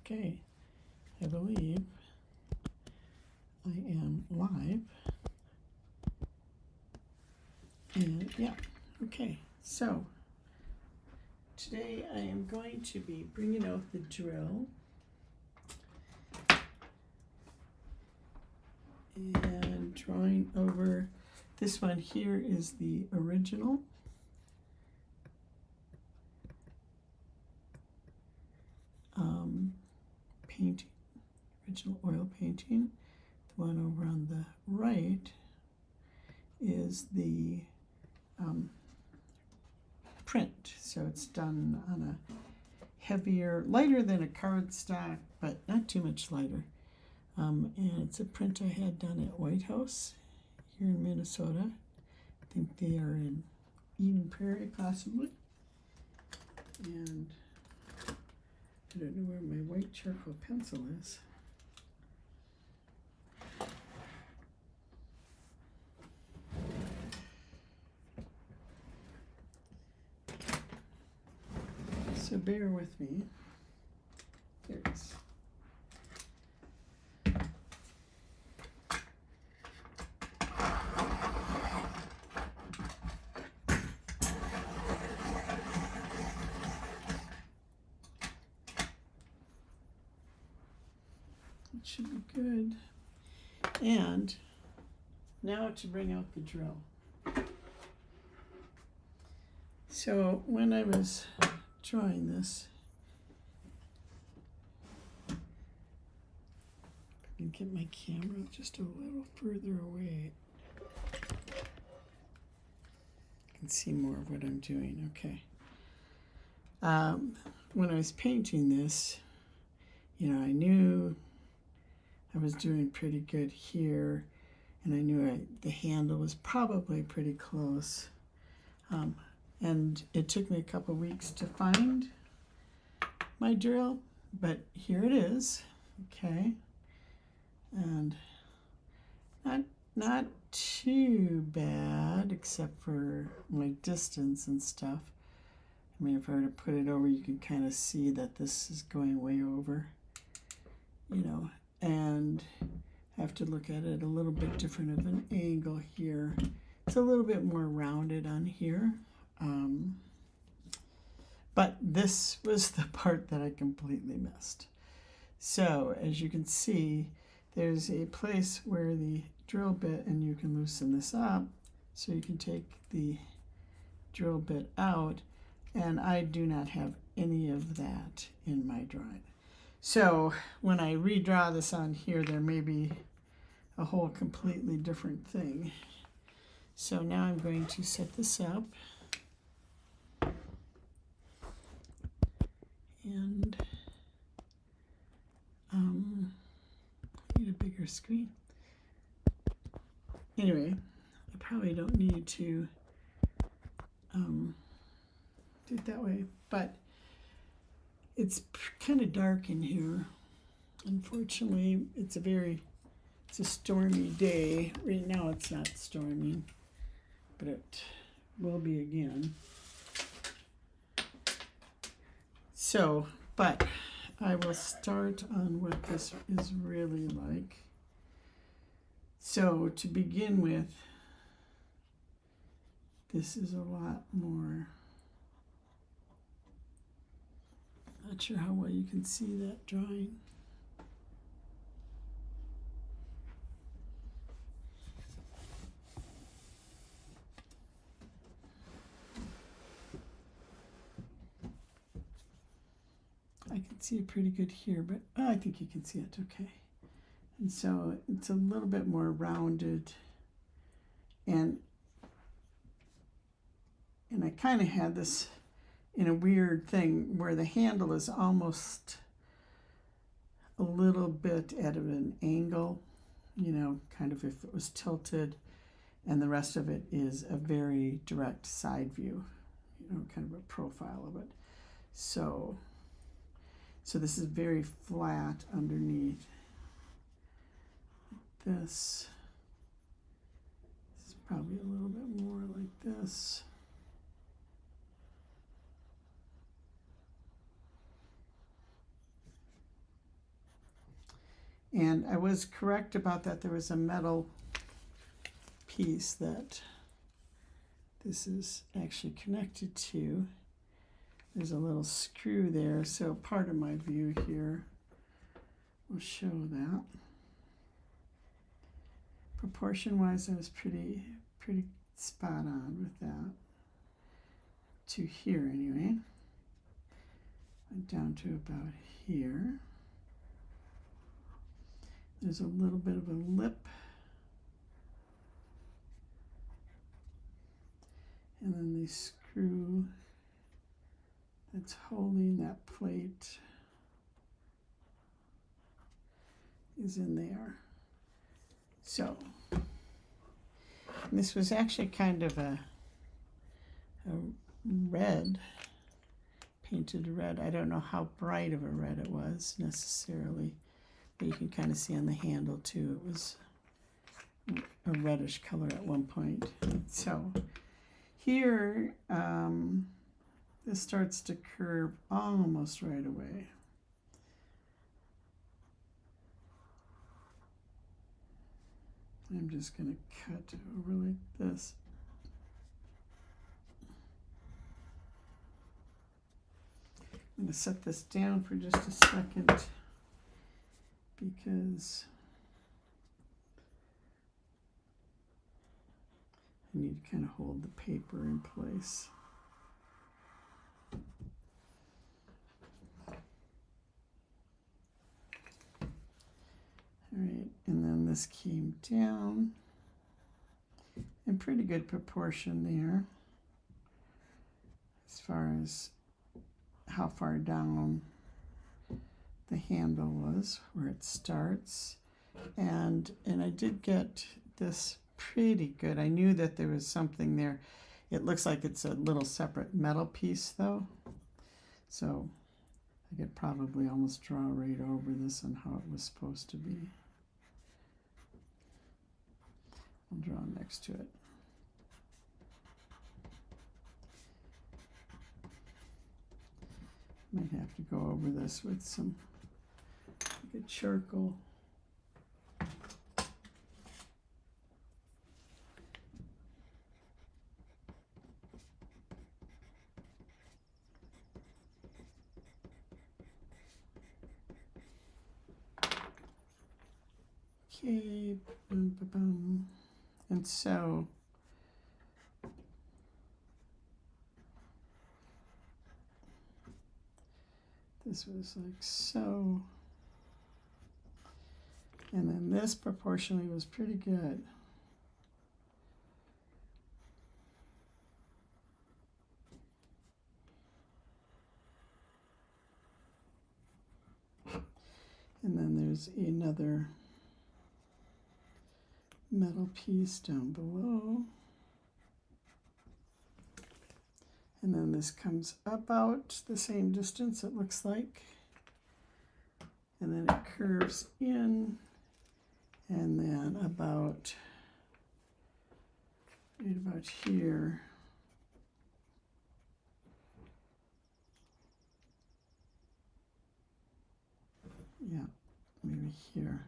Okay, I believe I am live. And yeah, okay, so today I am going to be bringing out the drill and drawing over. This one here is the original. Painting, original oil painting. The one over on the right is the print. So it's done on a heavier, lighter than a cardstock, but not too much lighter. And it's a print I had done at White House here in Minnesota. I think they are in Eden Prairie, possibly. And I don't know where my white charcoal pencil is. So bear with me. There it is. It should be good. And now to bring out the drill. So when I was drawing this, I can get my camera just a little further away. I can see more of what I'm doing. Okay. When I was painting this, you know, I knew I was doing pretty good here, and I knew the handle was probably pretty close. And it took me a couple weeks to find my drill, but here it is, okay? And not too bad, except for my distance and stuff. I mean, if I were to put it over, you can kind of see that this is going way over, you know, and I have to look at it a little bit different of an angle here. It's a little bit more rounded on here. But this was the part that I completely missed. So as you can see, there's a place where the drill bit, and you can loosen this up so you can take the drill bit out, and I do not have any of that in my drawing. So when I redraw this on here, there may be a whole completely different thing. So now I'm going to set this up. And I need a bigger screen. Anyway, I probably don't need to do it that way, but it's kind of dark in here. Unfortunately, it's a stormy day. Right now it's not storming, but it will be again. So, but I will start on what this is really like. So to begin with, this is a lot more, not sure how well you can see that drawing. I can see it pretty good here, but I think you can see it okay. And so it's a little bit more rounded, and I kind of had this in a weird thing where the handle is almost a little bit at an angle, you know, kind of if it was tilted, and the rest of it is a very direct side view, you know, kind of a profile of it. So this is very flat underneath. This is probably a little bit more like this. And I was correct about that. There was a metal piece that this is actually connected to. There's a little screw there, so part of my view here will show that. Proportion-wise, I was pretty spot on with that. To here, anyway. Went down to about here. There's a little bit of a lip. And then the screw that's holding that plate is in there. So, this was actually kind of a red, painted red. I don't know how bright of a red it was necessarily, but you can kind of see on the handle too, it was a reddish color at one point. So here, this starts to curve almost right away. I'm just going to cut over like this. I'm going to set this down for just a second because I need to kind of hold the paper in place. All right, and then this came down in pretty good proportion there as far as how far down the handle was, where it starts. And I did get this pretty good. I knew that there was something there. It looks like it's a little separate metal piece though. So I could probably almost draw right over this on how it was supposed to be. I'll draw next to it. Might have to go over this with some good charcoal. Okay, boom, boom, boom. And so this was like so, and then this proportionally was pretty good. And then there's another metal piece down below. And then this comes about the same distance, it looks like. And then it curves in, and then about right about here. Yeah, maybe here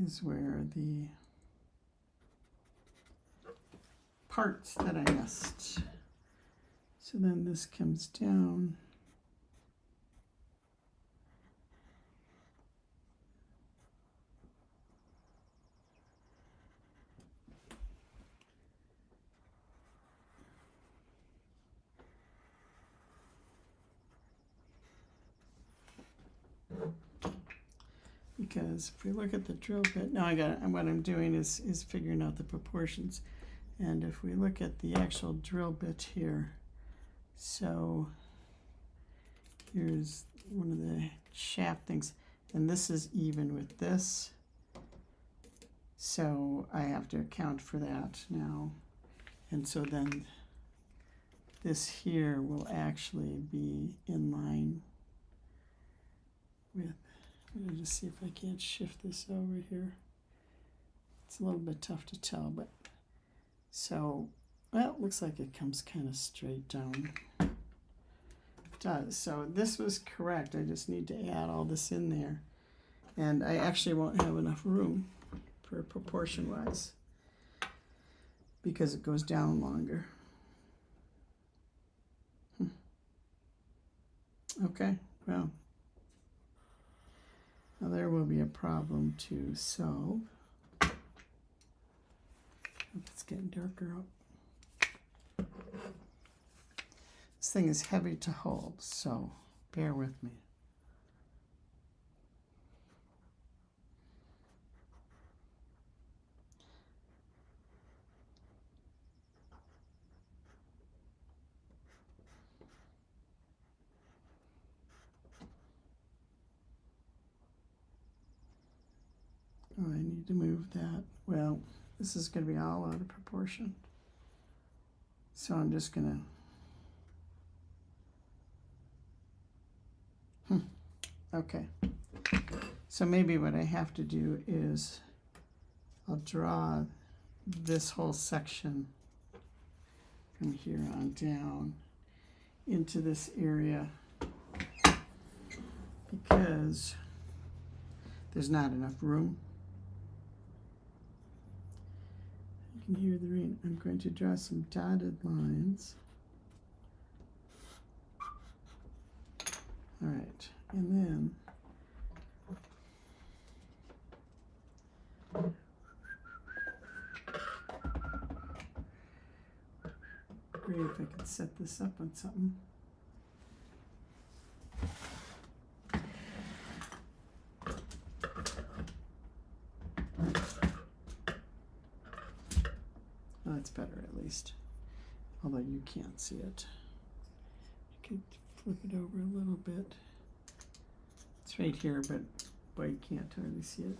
is where the parts that I missed. So then this comes down. Because if we look at the drill bit, now what I'm doing is figuring out the proportions. And if we look at the actual drill bit here, so here's one of the shaft things, and this is even with this. So I have to account for that now. And so then this here will actually be in line with, let me just see if I can't shift this over here. It's a little bit tough to tell, but so, well, it looks like it comes kind of straight down. It does. So this was correct. I just need to add all this in there. And I actually won't have enough room for proportion-wise because it goes down longer. Okay, well, now there will be a problem to solve. It's getting darker out. This thing is heavy to hold, so bear with me. Oh, I need to move that. Well, this is going to be all out of proportion. So I'm just going to... Okay. So maybe what I have to do is I'll draw this whole section from here on down into this area because there's not enough room. You can hear the rain. I'm going to draw some dotted lines. All right, and then great if I could set this up on something. Oh, that's better at least, although you can't see it. You can flip it over a little bit. It's right here, but boy, you can't hardly see it.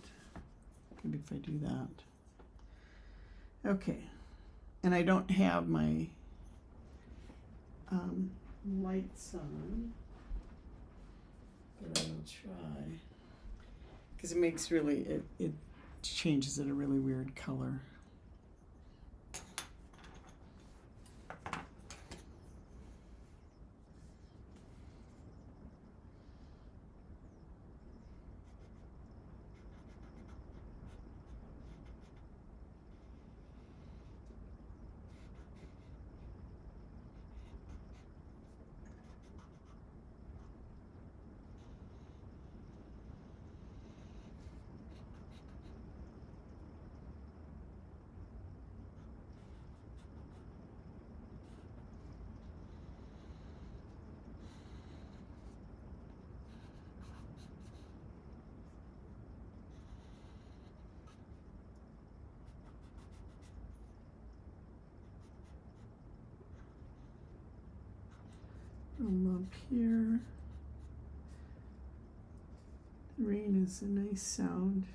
Maybe if I do that. Okay, and I don't have my lights on, but I will try because it makes really, it changes it a really weird color. Up here, the rain is a nice sound.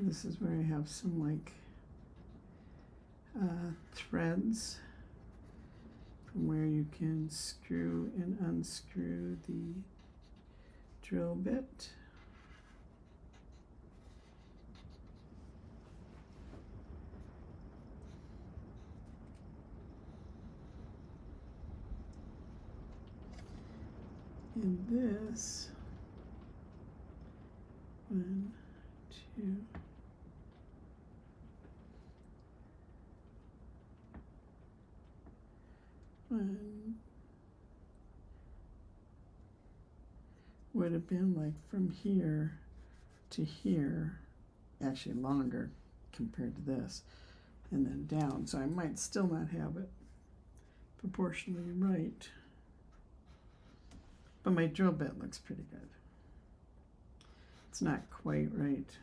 This is where I have some like threads from where you can screw and unscrew the drill bit. And this, 1, 2, would have been like from here to here, actually longer compared to this, and then down. So I might still not have it proportionally right, but my drill bit looks pretty good. It's not quite right.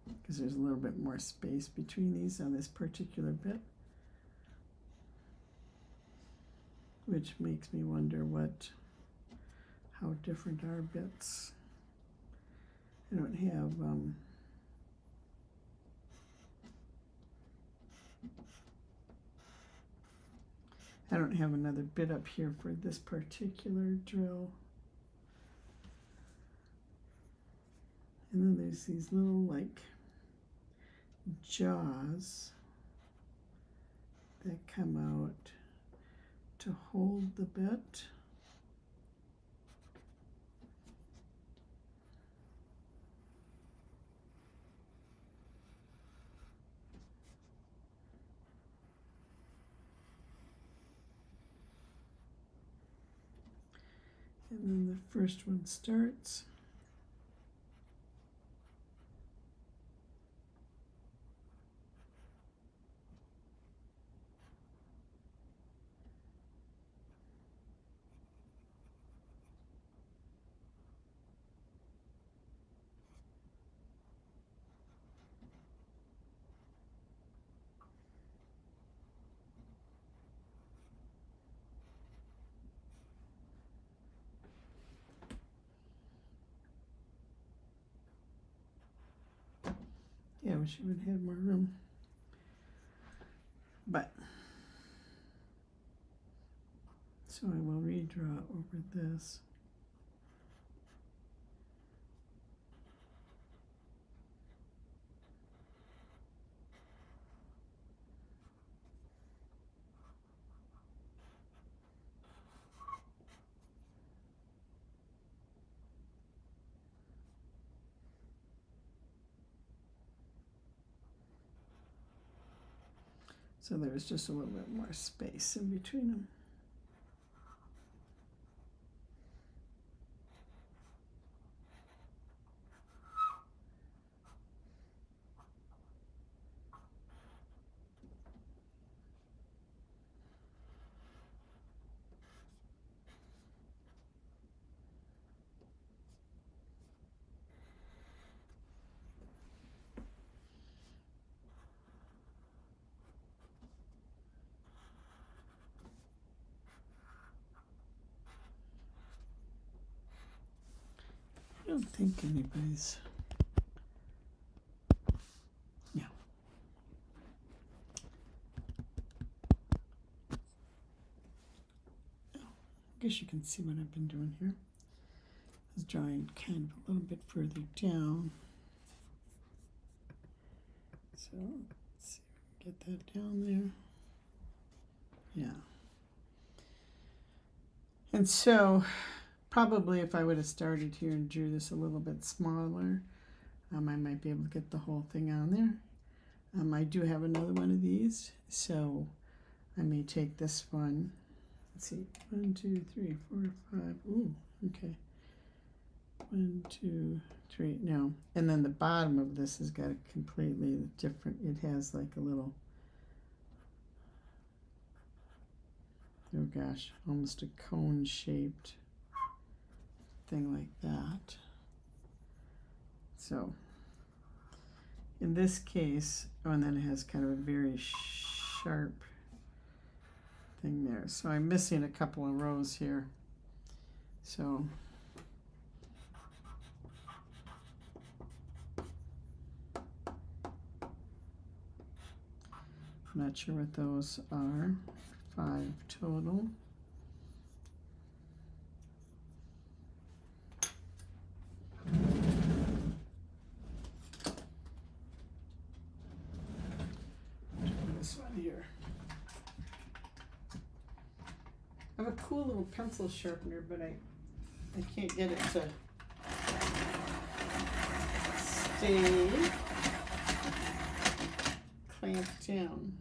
because there's a little bit more space between these on this particular bit, which makes me wonder how different are bits. I don't have another bit up here for this particular drill. And then there's these little like jaws that come out to hold the bit. And then the first one starts. Yeah, I wish I would have had more room. But, so I will redraw over this. So there's just a little bit more space in between them. I don't think anybody's. Yeah. I guess you can see what I've been doing here. I was drawing kind of a little bit further down. So let's see if we can get that down there. Yeah. And so probably if I would have started here and drew this a little bit smaller, I might be able to get the whole thing on there. I do have another one of these, so I may take this one. Let's see, 1, 2, 3, 4, 5. Ooh, okay. 1, 2, 3. No, and then the bottom of this has got a completely different. It has like a little. Oh gosh, almost a cone-shaped thing like that. So in this case, oh, and then it has kind of a very sharp thing there. So I'm missing a couple of rows here. So I'm not sure what those are. 5 total. This one here. I have a cool little pencil sharpener, but I can't get it to stay clamped down.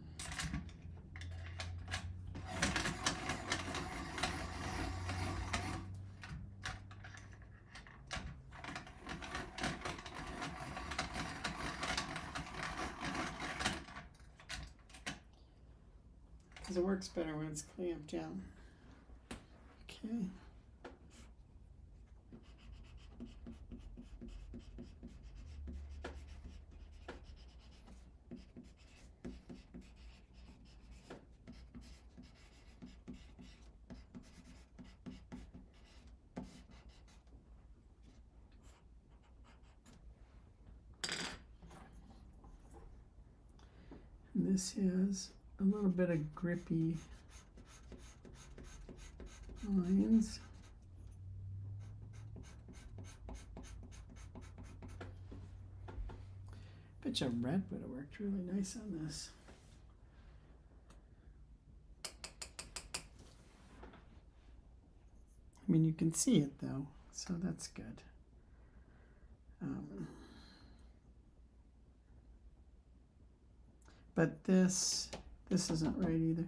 Because it works better when it's clamped down. Okay. this has a little bit of grippy lines. Bet you red would have worked really nice on this. I mean, you can see it though, so that's good. But this isn't right either.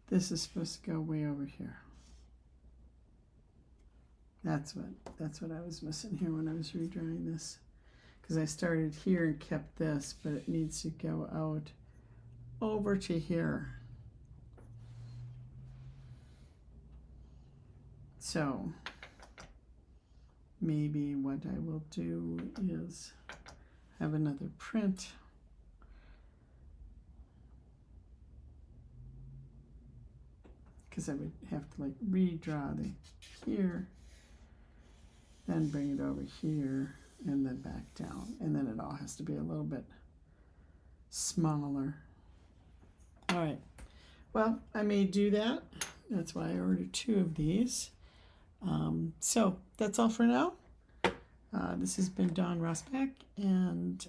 This is supposed to go way over here. That's what I was missing here when I was redrawing this. Because I started here and kept this, but it needs to go out over to here. So maybe what I will do is have another print. Because I would have to like redraw the here, then bring it over here, and then back down. And then it all has to be a little bit smaller. All right, well, I may do that. That's why I ordered 2 of these. So that's all for now. This has been Dawn Rosbach and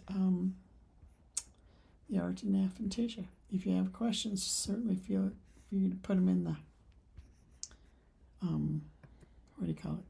the Art in Aphantasia. If you have questions, certainly feel free to put them in the, what do you call it?